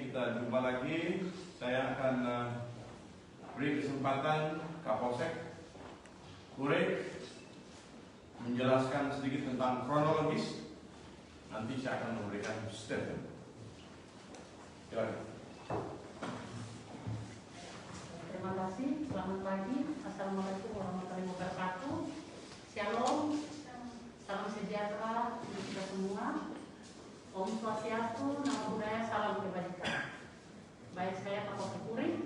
kita jumpa lagi. Saya akan beri kesempatan Kapolsek Kure menjelaskan sedikit tentang kronologis. Nanti saya akan memberikan statement. Silakan. Terima kasih. Selamat pagi. Assalamualaikum warahmatullahi wabarakatuh. Shalom. Salam sejahtera untuk kita semua. Om Swastiastu, Namo Buddhaya, salam kebajikan. Baik, saya Kapolsek Kure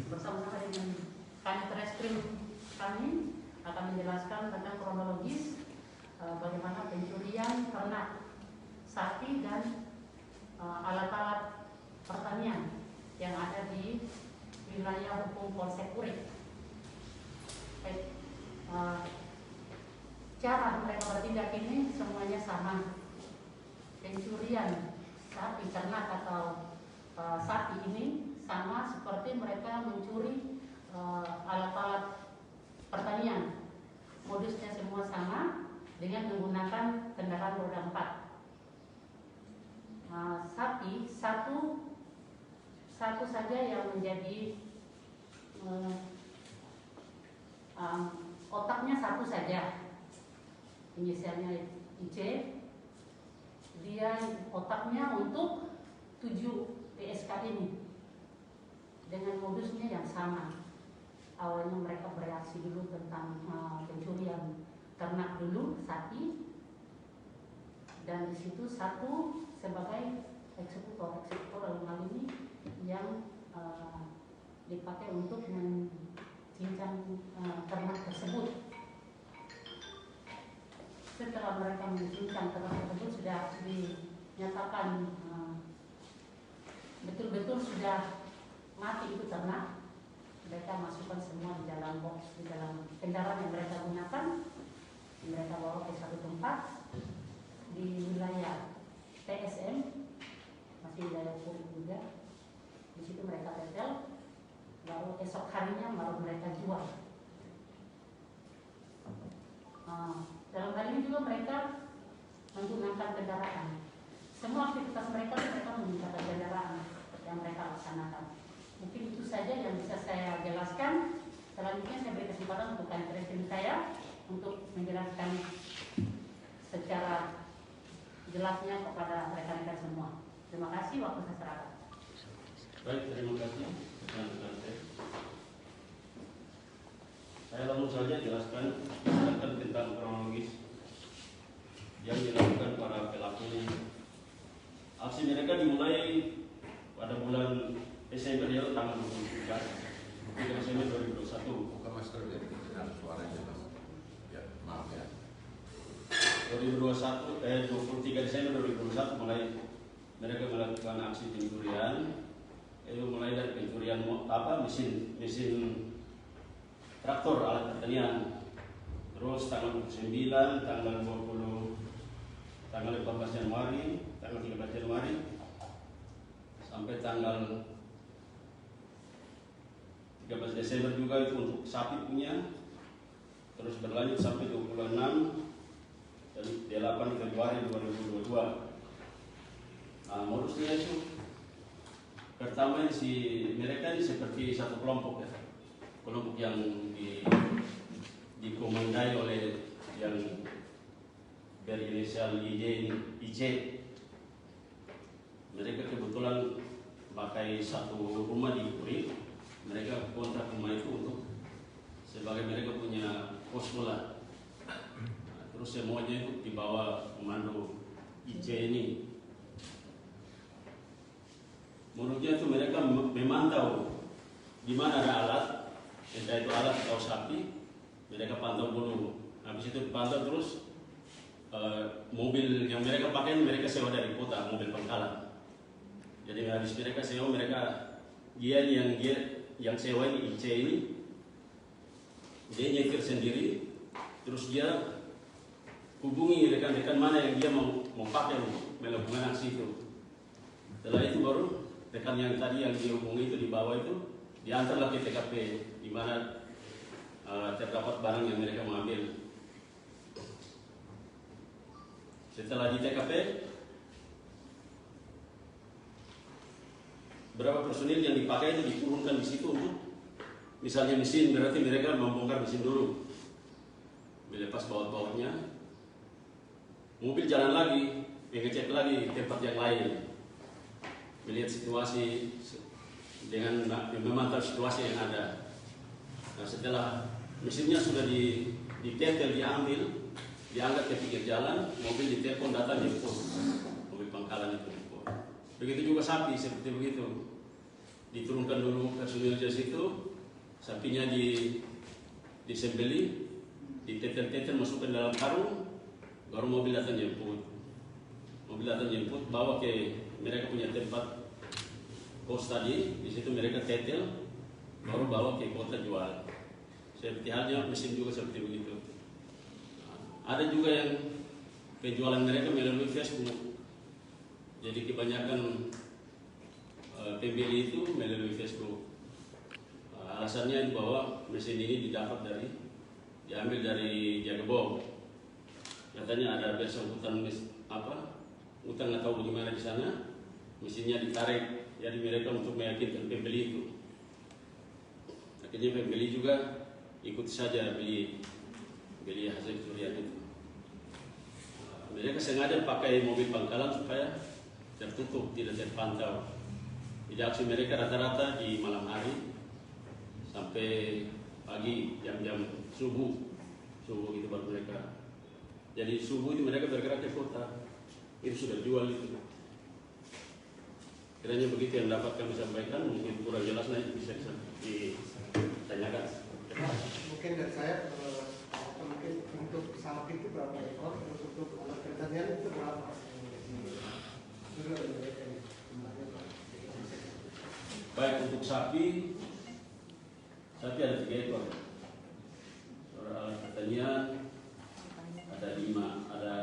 bersama dengan Kanit Reskrim kami akan menjelaskan tentang kronologis bagaimana pencurian ternak, sapi dan alat-alat pertanian yang ada di wilayah hukum Polsek Kure. Baik, cara mereka bertindak ini semuanya sama. Pencurian sapi ternak atau sapi ini sama seperti mereka mencuri alat-alat pertanian. Modusnya semua sama dengan menggunakan kendaraan roda 4. Sapi satu saja yang menjadi otaknya satu saja, inisialnya IC. Dia otaknya untuk 7 PSK ini dengan modusnya yang sama. Awalnya mereka bereaksi dulu tentang pencurian ternak dulu, sapi, dan di situ satu sebagai eksekutor dalam hal ini yang dipakai untuk mencincang ternak tersebut. Setelah mereka mencincang ternak tersebut sudah dinyatakan betul-betul sudah mati itu ternak, mereka masukkan semua di dalam box, di dalam kendaraan yang mereka gunakan. Mereka bawa ke satu tempat di wilayah TSM, masih wilayah Kure juga. Di situ mereka tetel, baru esok harinya baru mereka jual. Dalam hal ini juga mereka menggunakan kendaraan. Semua aktivitas mereka menggunakan kendaraan yang mereka laksanakan. Mungkin itu saja yang bisa saya jelaskan. Selanjutnya saya beri kesempatan untuk Kanit Reskrim saya untuk menjelaskan secara jelasnya kepada rekan-rekan semua. Terima kasih, waktu saya serahkan. Baik, terima kasih rekan-rekan saya. Saya langsung saja jelaskan tentang kronologis yang dilakukan para pelaku. Aksi mereka dimulai pada bulan Desember tanggal 23 Desember 2021. Buka masker ya, dengar suaranya mas. Ya, maaf ya. 23 Desember 2021 mulai mereka melakukan aksi pencurian. Itu mulai dari pencurian mesin traktor alat pertanian. Terus tanggal 29, tanggal 20, tanggal 14 Januari, tanggal 13 Januari sampai tanggal 13 Desember juga itu untuk sapi punya. Terus berlanjut sampai 26 dan 8 Februari 2022. Modusnya itu pertama mereka ini seperti satu kelompok ya. Kelompok yang dikomandai oleh yang berinisial IJ. Mereka kebetulan pakai satu rumah di Kure. Mereka kontrak rumah itu untuk sebagai mereka punya pos bola. Terus semuanya itu di bawah komando IJ ini. Menurutnya itu mereka memantau di mana ada alat, entah itu alat atau sapi, mereka pantau dulu. Habis itu dipantau terus mobil yang mereka pakai mereka sewa dari kota, mobil pangkalan. Jadi habis mereka sewa, yang sewa ini IC ini, dia nyetir sendiri, terus dia hubungi rekan-rekan mana yang dia mau pakai melakukan aksi itu. Setelah itu baru rekan yang tadi yang dihubungi itu di bawah itu diantarlah ke TKP di mana terdapat barang yang mereka mengambil. Setelah di TKP berapa personil yang dipakai itu diturunkan di situ untuk misalnya mesin, berarti mereka membongkar mesin dulu, melepas baut-bautnya, mobil jalan lagi, mengecek lagi tempat yang lain, melihat situasi dengan memantau situasi yang ada. Nah, setelah mesinnya sudah ditetel, diambil, diangkat ke pinggir jalan, mobil ditelepon datang jemput, mobil pangkalan itu jemput. Begitu juga sapi seperti begitu, diturunkan dulu personil di situ, sapinya disembeli, ditetel-tetel, masukkan dalam karung, baru mobil datang jemput. Mobil datang jemput, bawa ke mereka punya tempat kos tadi, di situ mereka tetel, baru bawa ke kota jual. Seperti halnya mesin juga seperti begitu. Ada juga yang penjualan mereka melalui Facebook. Jadi kebanyakan pembeli itu melalui Facebook. Alasannya bahwa mesin ini diambil dari Jagabong. Katanya ada bersangkutan utang nggak tahu bagaimana di sana. Mesinnya ditarik. Jadi mereka untuk meyakinkan pembeli itu. Akhirnya pembeli juga ikut saja beli hasil curian itu. Mereka sengaja pakai mobil pangkalan supaya tertutup, tidak terpantau. Jadi aksi mereka rata-rata di malam hari sampai pagi, jam-jam subuh itu baru mereka. Jadi subuh itu mereka bergerak ke kota. Itu sudah jual itu. Kiranya begitu yang dapat kami sampaikan, mungkin kurang jelas nanti bisa ditanyakan. Mungkin dari saya, mungkin untuk sapi itu berapa ekor, terus untuk alat pertanian itu berapa? Baik, untuk sapi ada 3 ekor. Soal alat pertanian ada 5, ada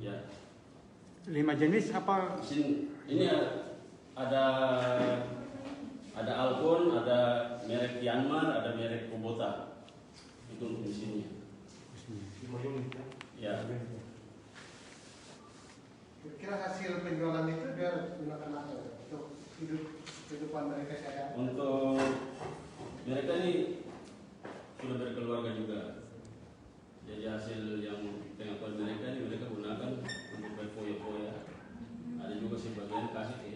ya 5 jenis apa? Ini ada Alcon, ada merek Yanmar, ada merek Kubota. Itu untuk mesinnya. Ya. Kira hasil penjualan itu dia gunakan apa untuk kehidupan mereka saya? Untuk mereka ini sudah berkeluarga juga. Jadi hasil yang pengakuan mereka ini mereka gunakan untuk berfoya-foya. Ada juga sebagian kasih ke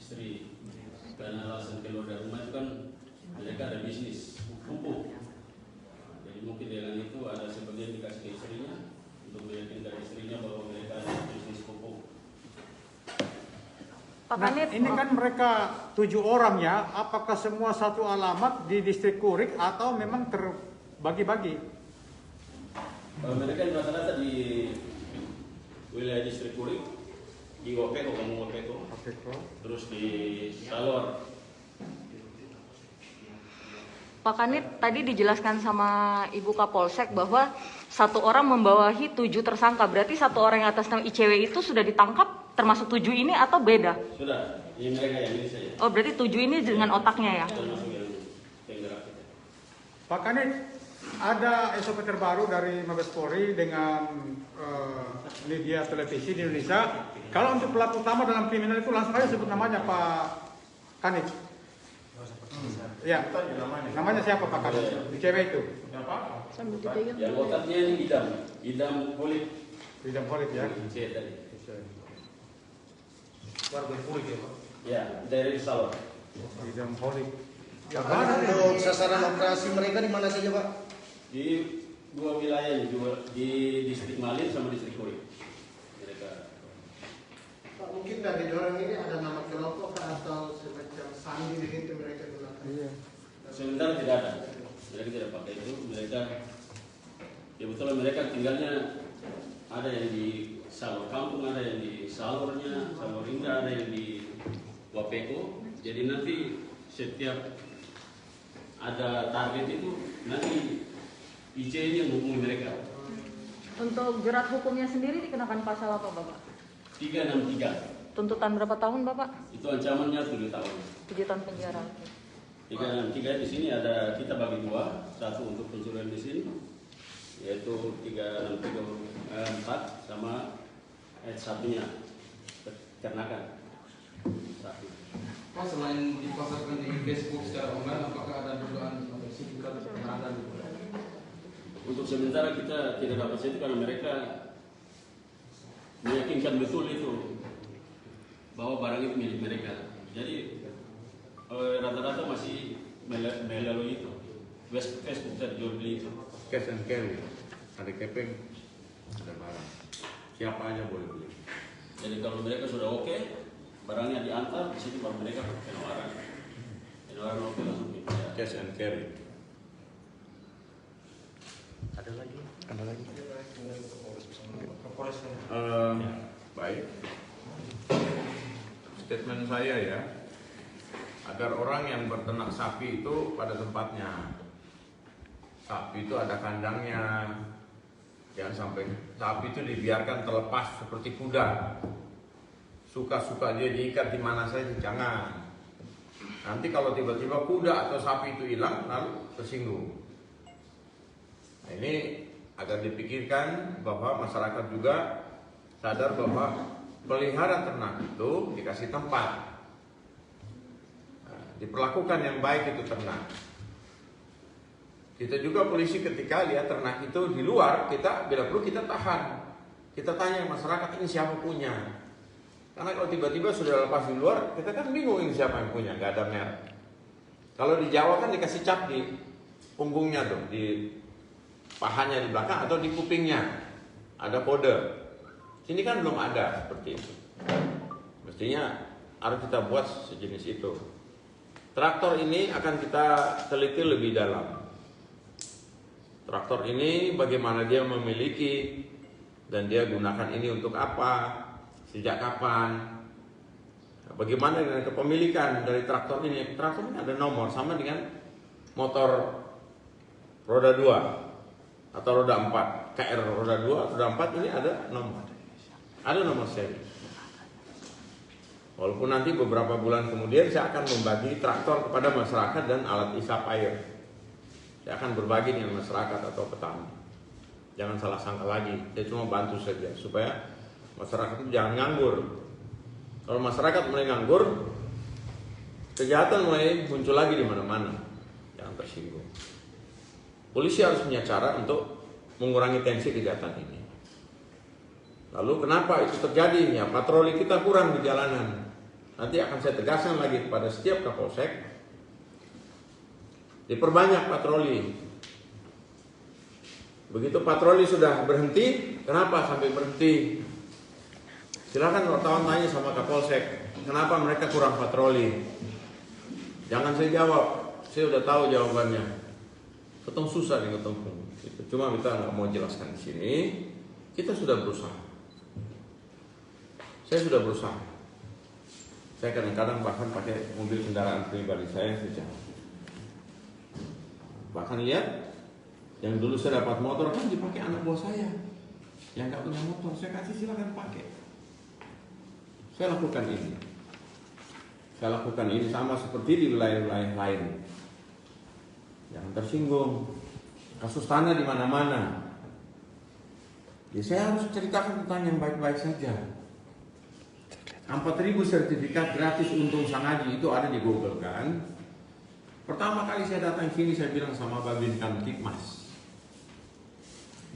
istri. Karena alasan keluar dari rumah itu kan mereka ada bisnis pupuk. Jadi mungkin dengan itu ada sebagian dikasih ke istrinya untuk meyakinkan istrinya bahwa mereka ada bisnis pupuk. Nah, ini kan mereka 7 orang ya. Apakah semua satu alamat di distrik Kurik atau memang terbagi-bagi? Mereka rata-rata di wilayah distrik Kurik, di Wapeko, Kampung Wapeko, terus di Salor. Pak Kanit, tadi dijelaskan sama Ibu Kapolsek bahwa 1 orang membawahi 7 tersangka. Berarti 1 orang yang atas nama ICW itu sudah ditangkap termasuk 7 ini atau beda? Sudah, ini mereka yang ini saja. Oh, berarti 7 ini dengan otaknya ya? Termasuk yang penggerak. Pak Kanit, ada SOP terbaru dari Mabes Polri dengan media televisi di Indonesia. Kalau untuk pelaku utama dalam kriminal itu langsung aja sebut namanya Pak Kanit. Ya, namanya siapa Pak Kanit? Cewek itu. Yang otaknya ini Idam Kulit. Idam Kulit ya. Tadi. Warga Kurik ya Pak? Ya, dari Salor. Idam Kulit. Untuk sasaran operasi mereka di mana saja Pak? Di 2 wilayah juga, di distrik Malin sama distrik Kurik. Mereka. Pak, mungkin dari orang ini ada nama kelompok atau semacam sandi di situ mereka gunakan? Iya. Sementara tidak ada. Mereka tidak pakai itu. Mereka, ya betul mereka tinggalnya ada yang di Salor Kampung, ada yang di Salornya, Salor Indah, ada yang di Wapeko. Jadi nanti setiap ada target itu nanti IC ini yang menghubungi mereka. Untuk jerat hukumnya sendiri dikenakan pasal apa Bapak? 363. Tuntutan berapa tahun Bapak? Itu ancamannya 7 tahun. 7 tahun penjara. 363 di sini ada kita bagi 2, 1 untuk pencurian mesin, yaitu 363 4 sama ayat 1-nya ternakan sapi. Pak, selain dipasarkan di Facebook secara online, apakah ada dugaan sertifikat pengadaan? Untuk sementara kita tidak dapat itu karena mereka meyakinkan betul itu bahwa barang itu milik mereka. Jadi rata-rata masih melalui itu Facebook terjual beli itu. Cash and carry, ada kepeng, ada barang. Siapa aja boleh beli. Jadi kalau mereka sudah oke, barangnya diantar di sini baru mereka penawaran oke langsung dibayar. Cash and carry. Ada lagi? Baik. Statement saya ya, agar orang yang berternak sapi itu pada tempatnya. Sapi itu ada kandangnya. Jangan sampai sapi itu dibiarkan terlepas seperti kuda. Suka-suka dia diikat di mana saja, jangan. Nanti kalau tiba-tiba kuda atau sapi itu hilang, lalu tersinggung. Nah, ini agar dipikirkan bahwa masyarakat juga sadar bahwa pelihara ternak itu dikasih tempat. Nah, diperlakukan yang baik itu ternak. Kita juga polisi ketika lihat ternak itu di luar, kita bila perlu kita tahan. Kita tanya masyarakat ini siapa punya. Karena kalau tiba-tiba sudah lepas di luar, kita kan bingung ini siapa yang punya, nggak ada merek. Kalau di Jawa kan dikasih cap di punggungnya tuh, di pahanya di belakang atau di kupingnya, ada kode. Sini kan belum ada seperti itu. Mestinya harus kita buat sejenis itu. Traktor ini akan kita teliti lebih dalam. Traktor ini bagaimana dia memiliki dan dia gunakan ini untuk apa, sejak kapan, bagaimana dengan kepemilikan dari traktor ini. Traktor ini ada nomor sama dengan motor roda 2 atau roda 4, KR roda 2, roda 4 ini ada nomor seri. Walaupun nanti beberapa bulan kemudian saya akan membagi traktor kepada masyarakat dan alat isap air. Saya akan berbagi dengan masyarakat atau petani. Jangan salah sangka lagi, saya cuma bantu saja supaya masyarakat itu jangan nganggur. Kalau masyarakat mulai nganggur, kejahatan mulai muncul lagi di mana-mana. Jangan tersinggung. Polisi harus punya cara untuk mengurangi tensi kejahatan ini. Lalu kenapa itu terjadi? Ya patroli kita kurang di jalanan. Nanti akan saya tegaskan lagi kepada setiap Kapolsek. Diperbanyak patroli. Begitu patroli sudah berhenti, kenapa sampai berhenti? Silakan wartawan tanya sama Kapolsek, kenapa mereka kurang patroli? Jangan saya jawab, saya udah tahu jawabannya. Ketemu susah nih ketemu. Cuma kita nggak mau jelaskan di sini. Kita sudah berusaha. Saya sudah berusaha. Saya kadang-kadang bahkan pakai mobil kendaraan pribadi saya saja. Bahkan lihat, yang dulu saya dapat motor kan dipakai anak buah saya. Yang nggak punya motor, saya kasih silakan pakai. Saya lakukan ini. Saya lakukan ini sama seperti di wilayah-wilayah lain. Jangan tersinggung. Kasus tanah di mana-mana. Ya saya harus ceritakan tentang yang baik-baik saja. 4.000 sertifikat gratis untung Sangaji itu ada di Google kan. Pertama kali saya datang sini saya bilang sama Babin Kamtipmas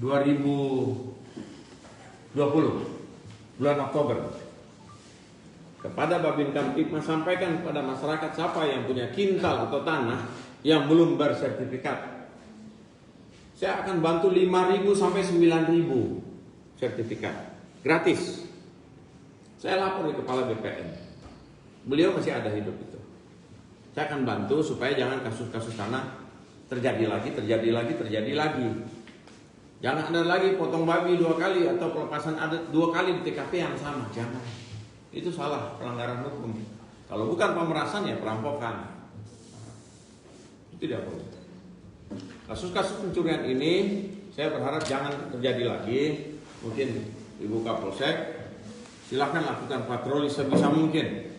2020 bulan Oktober kepada Babin Kamtipmas, sampaikan kepada masyarakat siapa yang punya kintal atau tanah yang belum bersertifikat, saya akan bantu 5.000 sampai 9.000 sertifikat gratis. Saya lapor di Kepala BPN, beliau masih ada hidup itu. Saya akan bantu supaya jangan kasus-kasus tanah terjadi lagi. Jangan ada lagi potong babi 2 kali atau pelepasan adat 2 kali di TKP yang sama. Jangan. Itu salah, pelanggaran hukum. Kalau bukan pemerasan ya perampokan. Itu tidak boleh. Kasus-kasus pencurian ini saya berharap jangan terjadi lagi. Mungkin Ibu Kapolsek silakan lakukan patroli sebisa mungkin.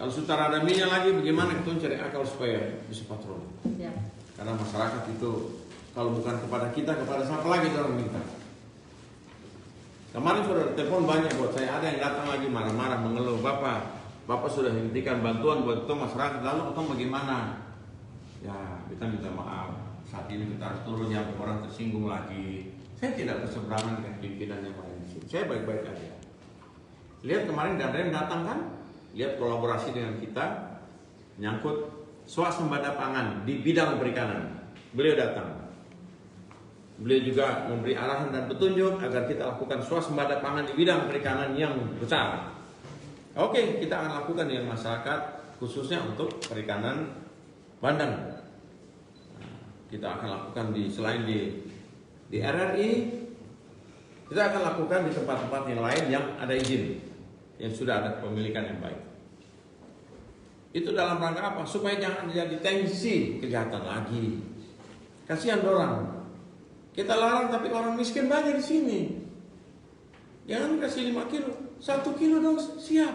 Kalau sudah ada minyak lagi, bagaimana kita cari akal supaya bisa patroli? Ya. Karena masyarakat itu kalau bukan kepada kita, kepada siapa lagi orang minta? Kemarin sudah telepon banyak buat saya, ada yang datang lagi marah-marah mengeluh, Bapak sudah hentikan bantuan buat itu masyarakat, lalu itu bagaimana? Ya kita minta maaf, saat ini kita harus turun yang orang tersinggung lagi. Saya tidak berseberangan dengan pimpinan yang lain, saya baik-baik aja. Lihat kemarin ada yang datang kan, lihat kolaborasi dengan kita, nyangkut swasembada pangan di bidang perikanan, beliau datang. Beliau juga memberi arahan dan petunjuk agar kita lakukan swasembada pangan di bidang perikanan yang besar. Oke, kita akan lakukan dengan masyarakat khususnya untuk perikanan bandeng. Kita akan lakukan selain di RRI, kita akan lakukan di tempat-tempat yang lain yang ada izin, yang sudah ada kepemilikan yang baik. Itu dalam rangka apa? Supaya jangan jadi tensi kejahatan lagi. Kasihan orang. Kita larang tapi orang miskin banyak di sini. Jangan kasih 5 kilo, 1 kilo dong siap.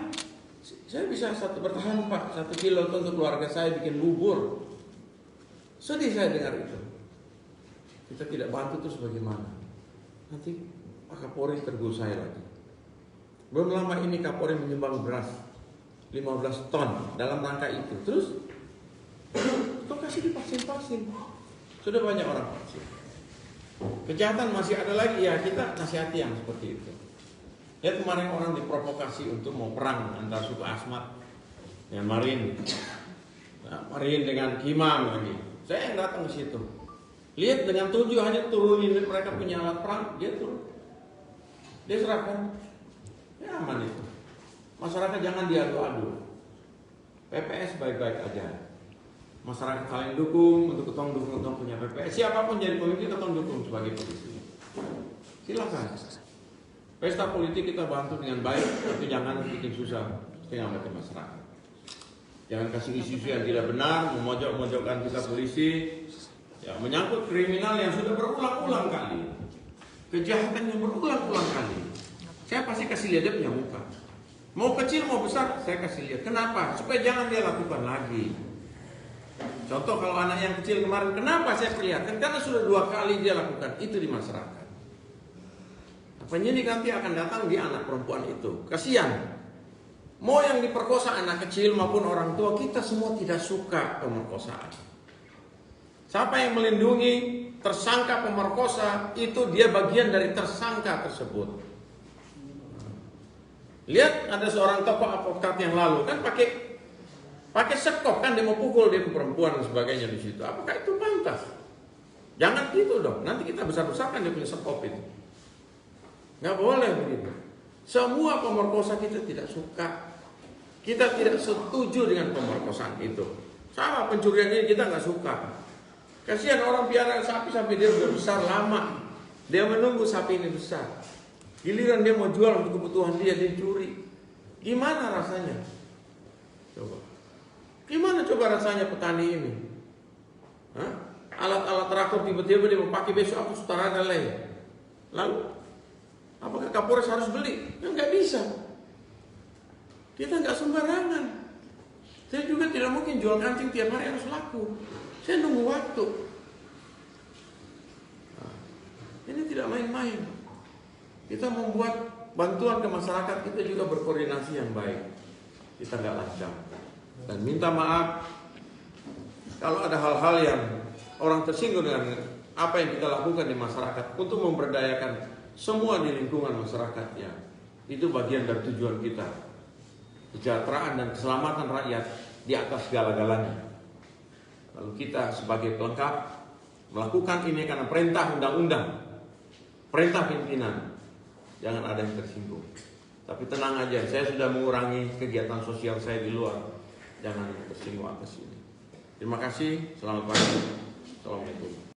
Saya bisa bertahan Pak, 1 kilo untuk keluarga saya bikin bubur. Sedih saya dengar itu. Kita tidak bantu terus bagaimana? Nanti Pak Kapolri tegur saya lagi. Belum lama ini Kapolri menyumbang beras 15 ton dalam rangka itu. Terus kasih divaksin. Sudah banyak orang vaksin. Kejahatan masih ada lagi, ya kita nasihati yang seperti itu. Ya kemarin orang diprovokasi untuk mau perang antara suku Asmat dengan Marin, Marin dengan Kimam lagi. Saya yang datang ke situ. Lihat dengan tujuh hanya turunin mereka punya alat perang, dia turun, dia serahkan, ya aman itu. Masyarakat jangan diadu-adu. PPS baik-baik aja. Masyarakat saling dukung untuk ketong punya PPS. Siapapun jadi pemimpin ketong dukung sebagai polisi. Silakan. Pesta politik kita bantu dengan baik, tapi jangan bikin susah setengah mati masyarakat. Jangan kasih isu-isu yang tidak benar, memojok-mojokkan kita polisi, ya menyangkut kriminal yang sudah berulang-ulang kali, kejahatan yang berulang-ulang kali. Saya pasti kasih lihat dia punya muka. Mau kecil mau besar, saya kasih lihat. Kenapa? Supaya jangan dia lakukan lagi. Contoh kalau anak yang kecil kemarin, kenapa saya perlihatkan? Karena sudah 2 kali dia lakukan itu di masyarakat. Penyidik nanti akan datang di anak perempuan itu. Kasihan. Mau yang diperkosa anak kecil maupun orang tua, kita semua tidak suka pemerkosaan. Siapa yang melindungi tersangka pemerkosa, itu dia bagian dari tersangka tersebut. Lihat ada seorang tokoh advokat yang lalu kan pakai sekop kan, dia mau pukul dia perempuan dan sebagainya di situ. Apakah itu pantas? Jangan gitu dong. Nanti kita besar-besarkan dia punya sekop itu. Nggak boleh begitu. Semua pemerkosa kita tidak suka. Kita tidak setuju dengan pemerkosaan itu. Sama pencurian ini kita nggak suka. Kasihan orang piara sapi sampai dia udah besar lama. Dia menunggu sapi ini besar. Giliran dia mau jual untuk kebutuhan dia curi. Gimana rasanya? Coba. Gimana coba rasanya petani ini? Hah? Alat-alat traktor tiba-tiba dia mau pakai besok aku setara lain. Lalu apakah Kapolres harus beli? Ya nggak bisa. Kita nggak sembarangan. Saya juga tidak mungkin jual kancing tiap hari harus laku. Saya nunggu waktu. Nah, ini tidak main-main. Kita membuat bantuan ke masyarakat, kita juga berkoordinasi yang baik. Kita nggak lancang. Dan minta maaf kalau ada hal-hal yang orang tersinggung dengan apa yang kita lakukan di masyarakat untuk memberdayakan semua di lingkungan masyarakatnya. Itu bagian dari tujuan kita. Kesejahteraan dan keselamatan rakyat di atas segala-galanya. Lalu kita sebagai pelengkap melakukan ini karena perintah undang-undang, perintah pimpinan. Jangan ada yang tersinggung. Tapi tenang aja, saya sudah mengurangi kegiatan sosial saya di luar. Jangan tersinggung atas ini. Terima kasih. Selamat pagi. Assalamualaikum.